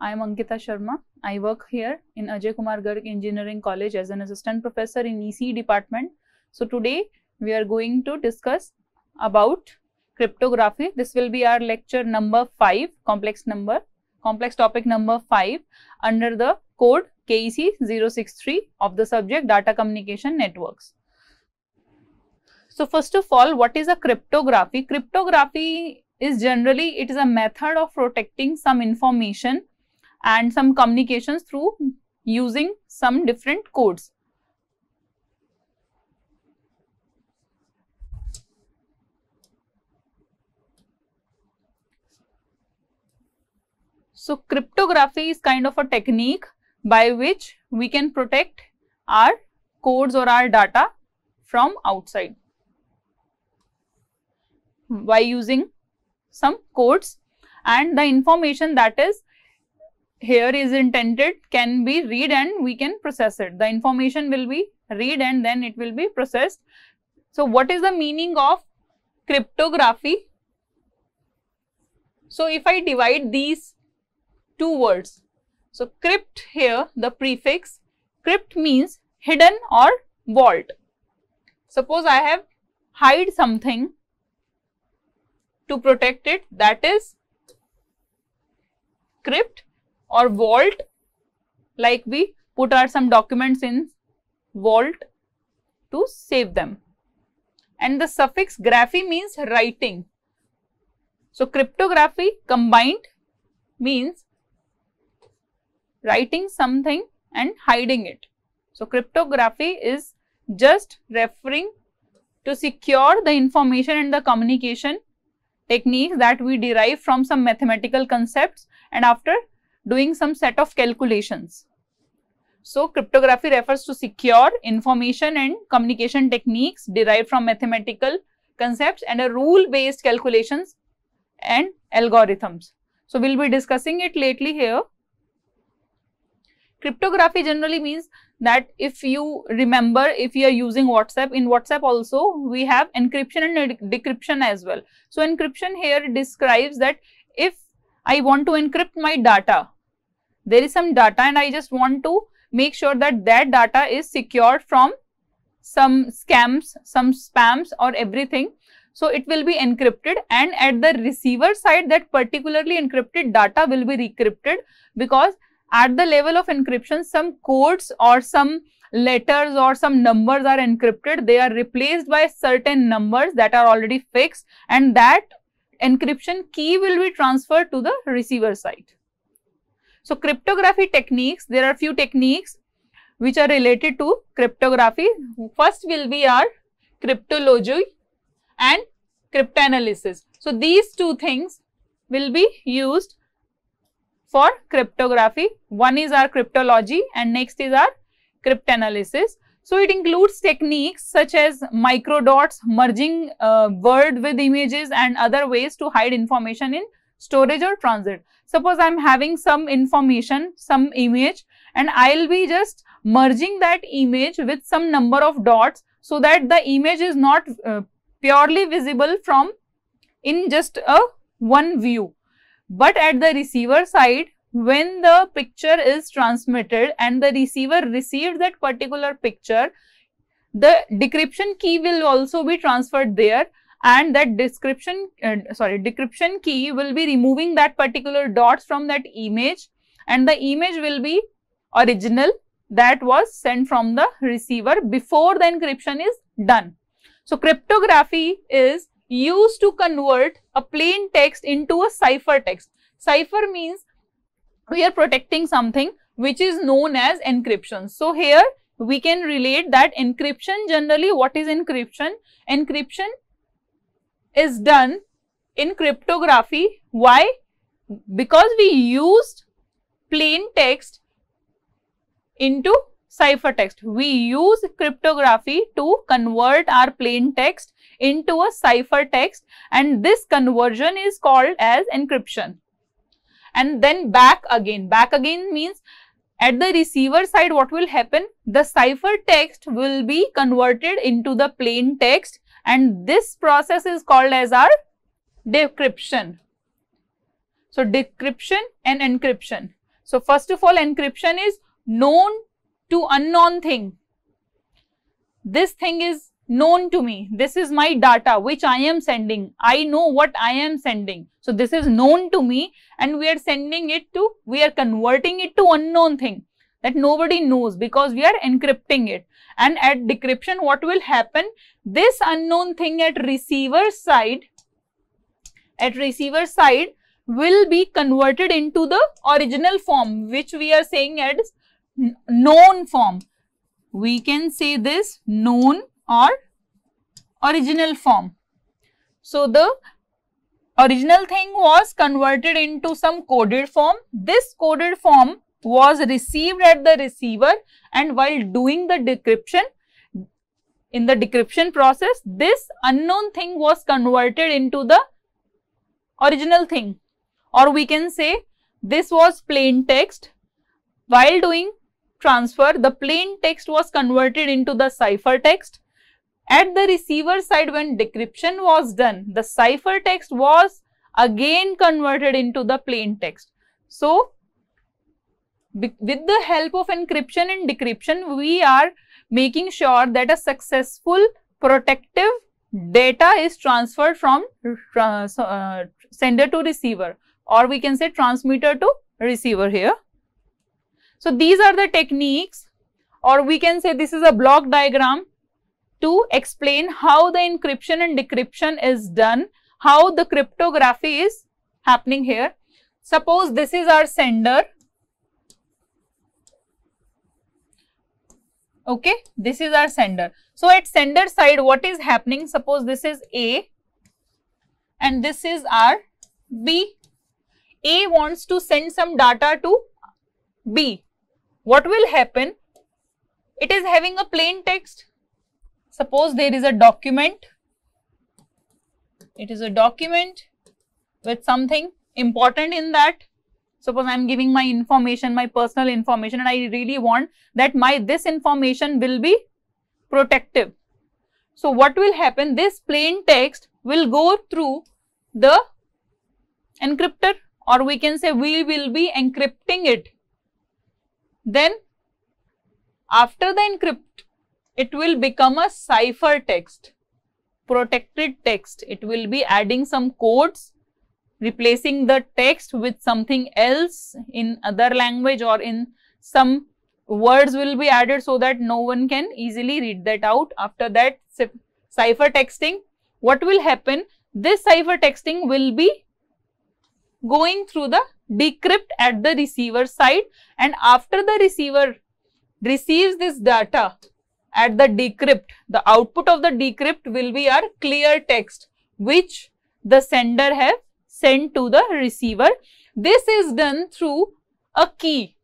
I am Ankita Sharma. I work here in Ajay Kumar Garg Engineering College as an assistant professor in EC department. So today we are going to discuss about cryptography. This will be our lecture number 5, complex topic number 5 under the code KEC 063 of the subject data communication networks. So first of all, what is a cryptography? Cryptography is generally, it is a method of protecting some information and some communications through using some different codes. So cryptography is kind of a technique by which we can protect our codes or our data from outside by using some codes, and the information that is here is intended can be read and we can process it. The information will be read and then it will be processed. So what is the meaning of cryptography? So if I divide these two words, so crypt, here the prefix crypt means hidden or vault. Suppose I have hide something to protect it, that is crypt, or vault, like we put our some documents in vault to save them. And the suffix graphy means writing. So cryptography combined means writing something and hiding it. So cryptography is just referring to secure the information and the communication techniques that we derive from some mathematical concepts and after doing some set of calculations. So cryptography refers to secure information and communication techniques derived from mathematical concepts and a rule-based calculations and algorithms. So we'll be discussing it lately here. Cryptography generally means that if you remember, if you are using WhatsApp, in WhatsApp also we have encryption and decryption as well. So encryption here describes that if I want to encrypt my data, there is some data and I just want to make sure that that data is secured from some scams, some spams or everything. So it will be encrypted, and at the receiver side that particularly encrypted data will be decrypted, because at the level of encryption some codes or some letters or some numbers are encrypted. They are replaced by certain numbers that are already fixed, and that encryption key will be transferred to the receiver side. So cryptography techniques, there are few techniques which are related to cryptography. First will be our cryptology and cryptanalysis. So these two things will be used for cryptography. One is our cryptology and next is our cryptanalysis. So it includes techniques such as microdots, merging word with images and other ways to hide information in storage or transit. Suppose I am having some information, some image, and I will be just merging that image with some number of dots so that the image is not purely visible from in just a one view. But at the receiver side, when the picture is transmitted and the receiver received that particular picture, the decryption key will also be transferred there, and that decryption key will be removing that particular dots from that image, and the image will be original that was sent from the receiver before the encryption is done. So cryptography is used to convert a plain text into a cipher text. Cipher means we are protecting something which is known as encryption. So here we can relate that encryption, generally what is encryption? Encryption is done in cryptography. Why? Because we used plain text into cipher text. We use cryptography to convert our plain text into a cipher text, and this conversion is called as encryption. And then back again means at the receiver side what will happen? The cipher text will be converted into the plain text, and this process is called as our decryption. So decryption and encryption. So first of all, encryption is known to unknown thing. This thing is known to me. This is my data which I am sending. I know what I am sending. So this is known to me, and we are sending it to, we are converting it to unknown thing that nobody knows because we are encrypting it. And at decryption, what will happen? This unknown thing at receiver side will be converted into the original form, which we are saying as known form. We can say this known or original form. So the original thing was converted into some coded form. This coded form was received at the receiver, and while doing the decryption, in the decryption process, this unknown thing was converted into the original thing. Or we can say this was plain text. While doing transfer, the plain text was converted into the ciphertext. At the receiver side, when decryption was done, the ciphertext was again converted into the plain text. So with the help of encryption and decryption, we are making sure that a successful protective data is transferred from sender to receiver, or we can say transmitter to receiver here. So these are the techniques, or we can say this is a block diagram to explain how the encryption and decryption is done, how the cryptography is happening here. Suppose this is our sender. Okay, this is our sender. So at sender side, what is happening? Suppose this is A and this is our B. A wants to send some data to B. What will happen? It is having a plain text. Suppose there is a document. It is a document with something important in that. Suppose I am giving my information, my personal information, and I really want that this information will be protective. So what will happen? This plain text will go through the encryptor, or we can say we will be encrypting it. Then after the encrypt, it will become a ciphertext, protected text. It will be adding some codes, replacing the text with something else in other language, or in some words will be added so that no one can easily read that out. After that ciphertexting, what will happen? This ciphertexting will be going through the decrypt at the receiver side, and after the receiver receives this data at the decrypt, the output of the decrypt will be our clear text, which the sender have sent to the receiver. This is done through a key.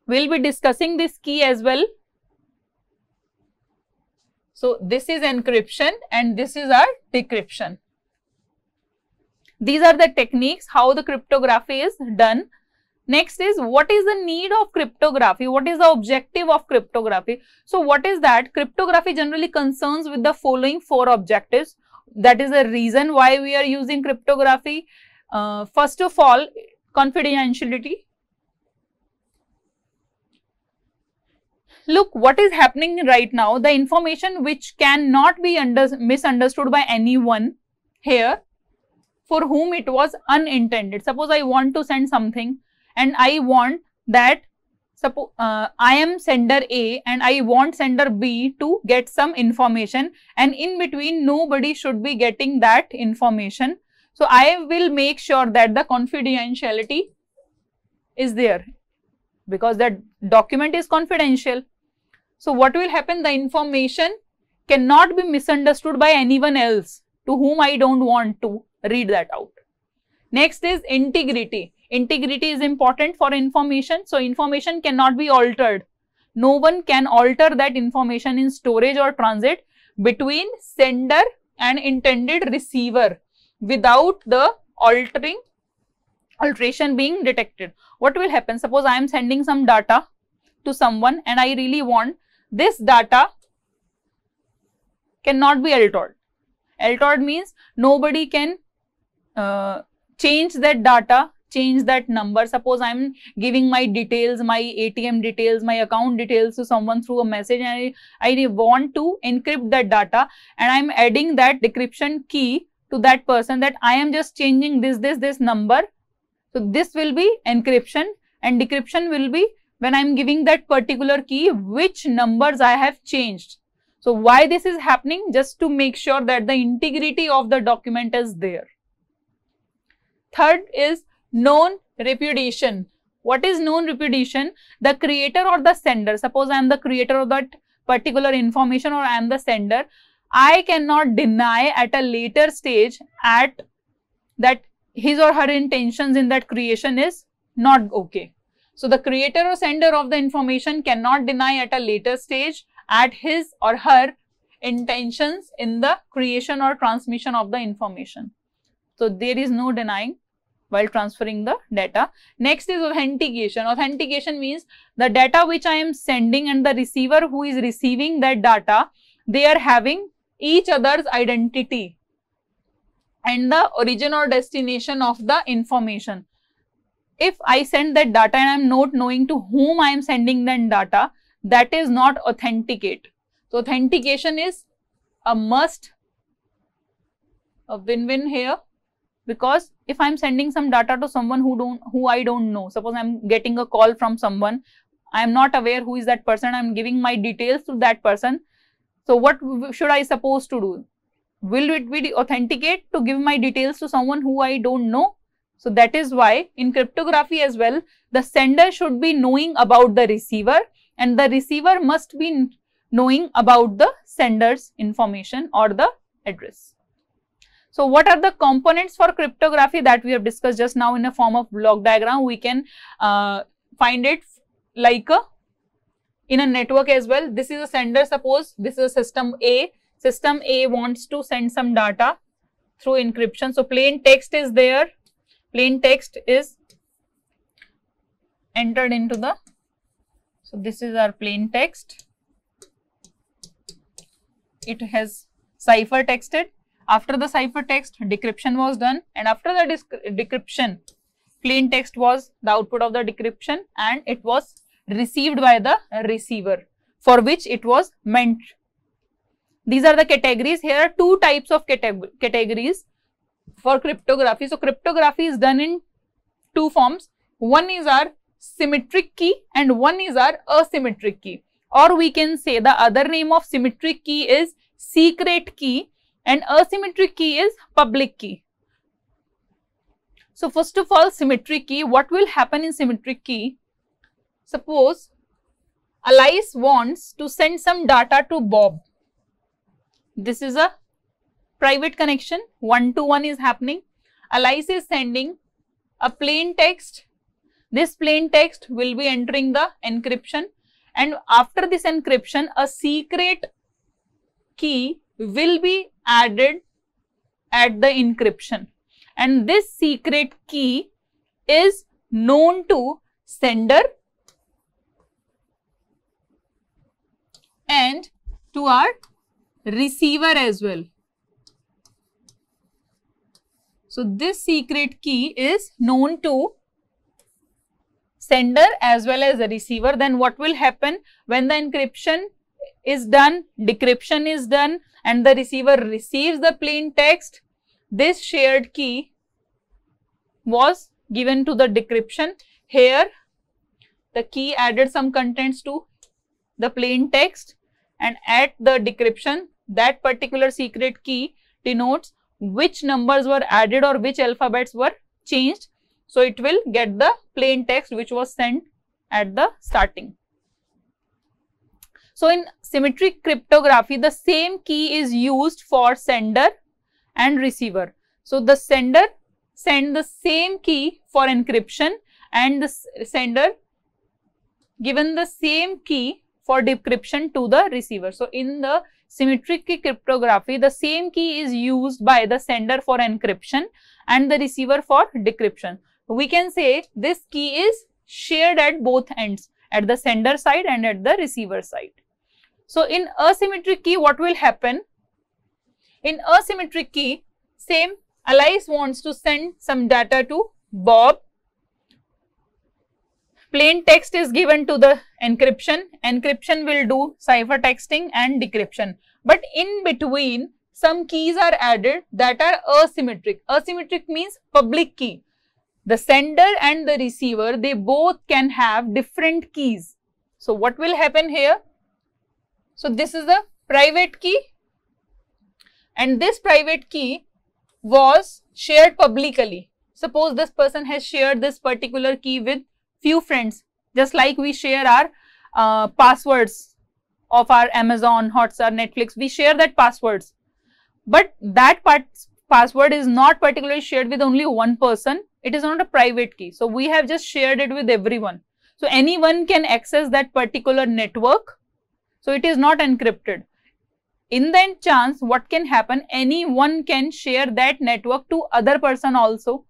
We'll be discussing this key as well. So this is encryption and this is our decryption. These are the techniques how the cryptography is done. Next is, what is the need of cryptography? What is the objective of cryptography? So what is that? Cryptography generally concerns with the following 4 objectives. That is the reason why we are using cryptography. First of all, confidentiality. Look, what is happening right now, the information which cannot be misunderstood by anyone here, for whom it was unintended. Suppose I want to send something and I want that, suppose I am sender A and I want sender B to get some information, and in between nobody should be getting that information. So I will make sure that the confidentiality is there, because that document is confidential. So what will happen? The information cannot be misunderstood by anyone else to whom I don't want to read that out. Next is integrity. Integrity is important for information. So information cannot be altered. No one can alter that information in storage or transit between sender and intended receiver without the alteration being detected. What will happen? Suppose I am sending some data to someone and I really want this data cannot be altered. Altered means nobody can change that data, change that number. Suppose I'm giving my details, my ATM details, my account details to someone through a message, and I want to encrypt that data, and I'm adding that decryption key to that person, that I am just changing this number. So this will be encryption, and decryption will be when I'm giving that particular key which numbers I have changed. So why this is happening? Just to make sure that the integrity of the document is there. Third is known repudiation. What is known repudiation? The creator or the sender, suppose I am the creator of that particular information or I am the sender, I cannot deny at a later stage at that his or her intentions in that creation is not okay. So the creator or sender of the information cannot deny at a later stage at his or her intentions in the creation or transmission of the information. So there is no denying while transferring the data. Next is authentication. Authentication means the data which I am sending and the receiver who is receiving that data, they are having each other's identity and the origin or destination of the information. If I send that data and I am not knowing to whom I am sending that data, that is not authenticate. So authentication is a must, a win-win here, because if I am sending some data to someone who I don't know, suppose I am getting a call from someone, I am not aware who is that person, I am giving my details to that person. So what should I supposed to do? Will it be authenticate to give my details to someone who I don't know? So that is why in cryptography as well, the sender should be knowing about the receiver and the receiver must be knowing about the sender's information or the address. So what are the components for cryptography that we have discussed just now in a form of block diagram? We can find it like in a network as well. This is a sender, suppose this is a system A. System A wants to send some data through encryption. So plain text is there. Plain text is entered into the, so this is our plain text. It has cipher texted. After the cipher text, decryption was done, and after the decryption, plain text was the output of the decryption and it was received by the receiver for which it was meant. These are the categories. Here are two types of categories for cryptography. So cryptography is done in two forms. One is our symmetric key and one is our asymmetric key, or we can say the other name of symmetric key is secret key and asymmetric key is public key. So first of all, symmetric key, what will happen in symmetric key? Suppose Alice wants to send some data to Bob. This is a private connection, one-to-one is happening. Alice is sending a plain text. This plain text will be entering the encryption, and after this encryption, a secret key will be added at the encryption, and this secret key is known to sender and to our receiver as well. So this secret key is known to sender as well as the receiver. Then what will happen when the encryption is done, decryption is done, and the receiver receives the plain text? This shared key was given to the decryption. Here the key added some contents to the plain text, and at the decryption, that particular secret key denotes which numbers were added or which alphabets were changed. So it will get the plain text which was sent at the starting. So in symmetric cryptography, the same key is used for sender and receiver. So the sender send the same key for encryption and the sender given the same key for decryption to the receiver. So in the symmetric key cryptography, the same key is used by the sender for encryption and the receiver for decryption. We can say this key is shared at both ends, at the sender side and at the receiver side. So in asymmetric key, what will happen? In asymmetric key, same, Alice wants to send some data to Bob. plain text is given to the encryption. Encryption will do ciphertexting and decryption. But in between, some keys are added that are asymmetric. Asymmetric means public key. The sender and the receiver, they both can have different keys. So what will happen here? So this is the private key, and this private key was shared publicly. Suppose this person has shared this particular key with few friends, just like we share our passwords of our Amazon, Hotstar, Netflix. We share that passwords, but that password is not particularly shared with only one person. It is not a private key. So we have just shared it with everyone. So anyone can access that particular network. So it is not encrypted. In that chance, what can happen? Anyone can share that network to other person also.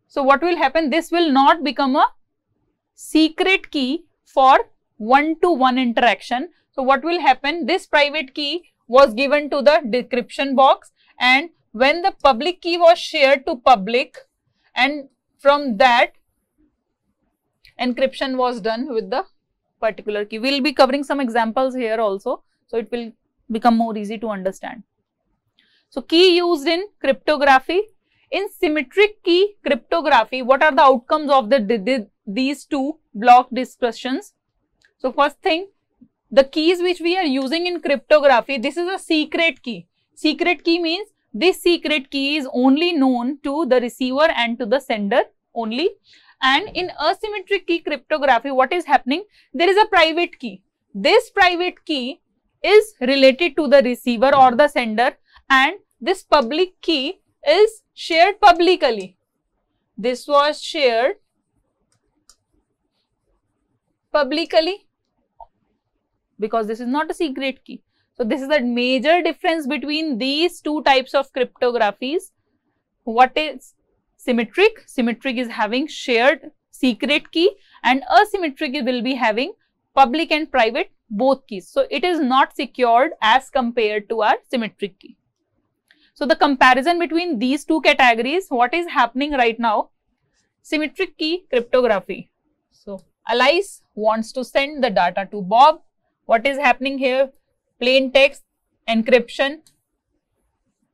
So what will happen? This will not become a secret key for one-to-one interaction. So what will happen? This private key was given to the decryption box, and when the public key was shared to public, and from that encryption was done with the particular key. We will be covering some examples here also, so it will become more easy to understand. So key used in cryptography. In symmetric key cryptography, what are the outcomes of these two block discussions? So first thing, the keys which we are using in cryptography, this is a secret key. Secret key means this secret key is only known to the receiver and to the sender only. And in asymmetric key cryptography, what is happening? There is a private key. This private key is related to the receiver or the sender, and this public key is shared publicly. This was shared publicly because this is not a secret key. So this is the major difference between these two types of cryptographies. What is symmetric? Symmetric is having shared secret key, and asymmetric will be having public and private both keys. So it is not secured as compared to our symmetric key. So the comparison between these two categories, what is happening right now? Symmetric key cryptography. So Alice wants to send the data to Bob. What is happening here? Plain text, encryption,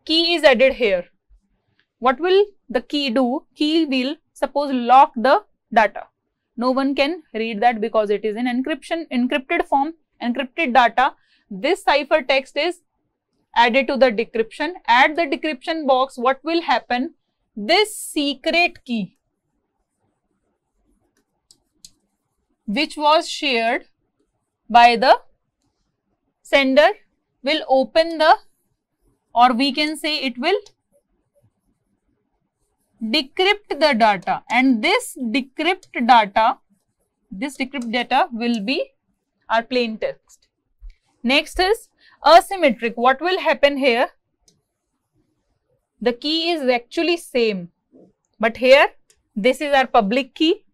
key is added here. What will the key do? Key will suppose lock the data. No one can read that because it is in encrypted form, encrypted data. This ciphertext is added to the decryption. At the decryption box, what will happen? This secret key, which was shared by the sender, will open the, or we can say it will decrypt the data, and this decrypt data will be our plain text. Next is asymmetric. What will happen here? The key is actually same, but here this is our public key.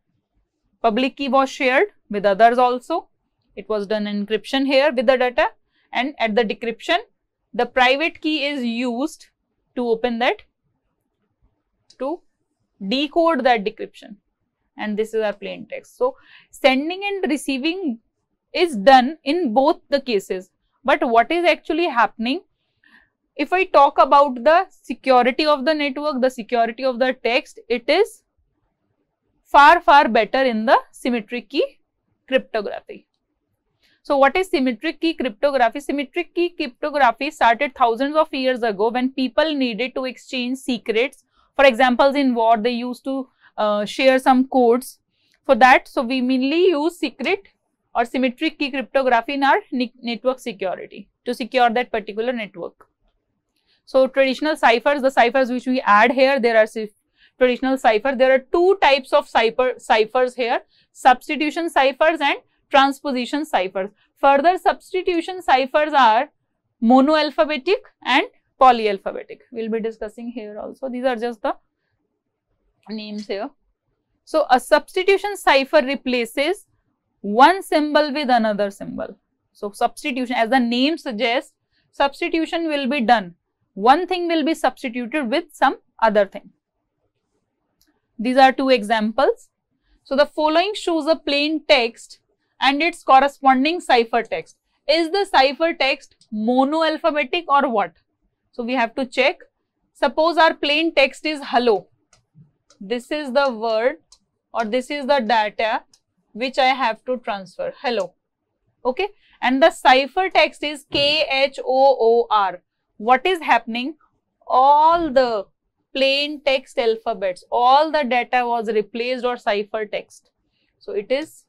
Public key was shared with others also. It was done encryption here with the data, and at the decryption, the private key is used to open that, to decode that decryption, and this is our plain text. So sending and receiving is done in both the cases. But what is actually happening? If I talk about the security of the network, the security of the text, it is far better in the symmetric key cryptography. So what is symmetric key cryptography? Symmetric key cryptography started thousands of years ago when people needed to exchange secrets. For example, in war, they used to share some codes for that. So we mainly use secret or symmetric key cryptography in our network security to secure that particular network. So traditional ciphers, the ciphers which we add here, there are traditional ciphers. There are two types of ciphers here: substitution ciphers and transposition ciphers. Further, substitution ciphers are monoalphabetic and polyalphabetic. We'll be discussing here also. These are just the names here. So a substitution cipher replaces one symbol with another symbol. So substitution, as the name suggests, substitution will be done. One thing will be substituted with some other thing. These are two examples. So the following shows a plain text and its corresponding ciphertext. Is the ciphertext monoalphabetic or what? So we have to check. Suppose our plain text is hello. This is the word or this is the data which I have to transfer, hello. Okay, and the ciphertext is KHOOR. What is happening? All the plain text alphabets, all the data was replaced or ciphertext. So it is,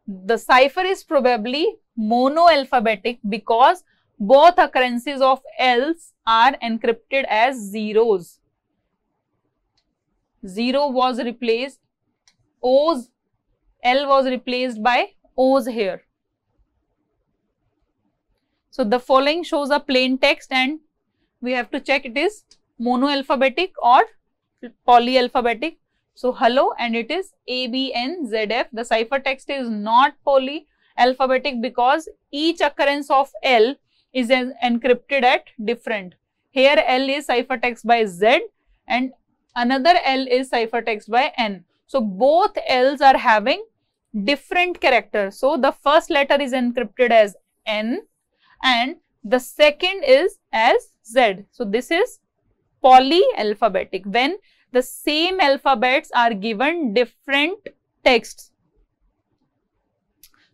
the cipher is probably monoalphabetic because both occurrences of L's are encrypted as zeros. 0 was replaced, O's, L was replaced by O's here. So the following shows a plain text and we have to check it is monoalphabetic or polyalphabetic. So hello and it is ABNZF. The ciphertext is not polyalphabetic because each occurrence of L is encrypted at different. Here L is ciphertext by Z and another L is ciphertext by N. So both L's are having different characters. So the first letter is encrypted as N and the second is as Z. So this is polyalphabetic when the same alphabets are given different texts.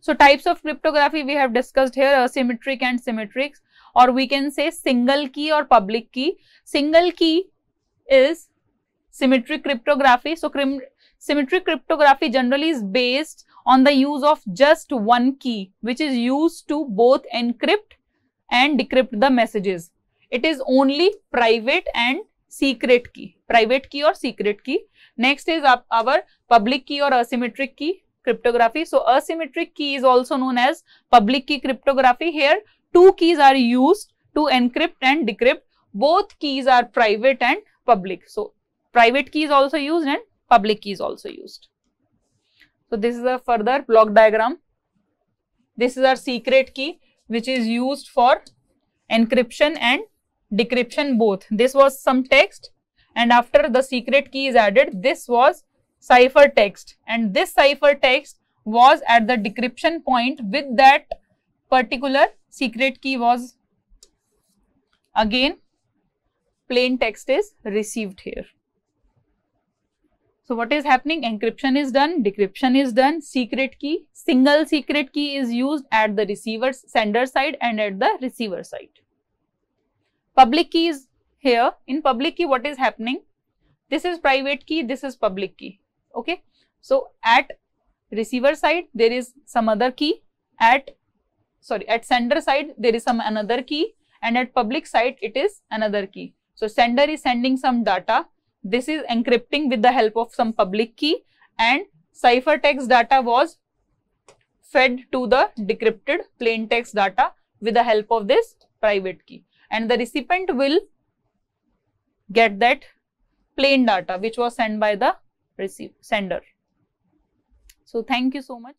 So types of cryptography we have discussed here, asymmetric and symmetric, or we can say single key or public key. Single key is symmetric cryptography. So symmetric cryptography generally is based on the use of just one key which is used to both encrypt and decrypt the messages. It is only private and secret key, private key or secret key. Next is our public key or asymmetric key cryptography. So asymmetric key is also known as public key cryptography. Here two keys are used to encrypt and decrypt. Both keys are private and public. So private key is also used and public key is also used. So this is a further block diagram. This is our secret key which is used for encryption and decryption both. This was some text and after the secret key is added, this was ciphertext and this ciphertext was at the decryption point with that particular secret key was again plain text is received here. So what is happening? Encryption is done, decryption is done, secret key, single secret key is used at the sender side and at the receiver side. Public key is here. In public key, what is happening? This is private key, this is public key. Okay. So at receiver side, there is some other key. At sender side, there is some another key, and at public side, it is another key. So sender is sending some data. This is encrypting with the help of some public key, and ciphertext data was fed to the decrypted plain text data with the help of this private key, and the recipient will get that plain data which was sent by the sender. So thank you so much.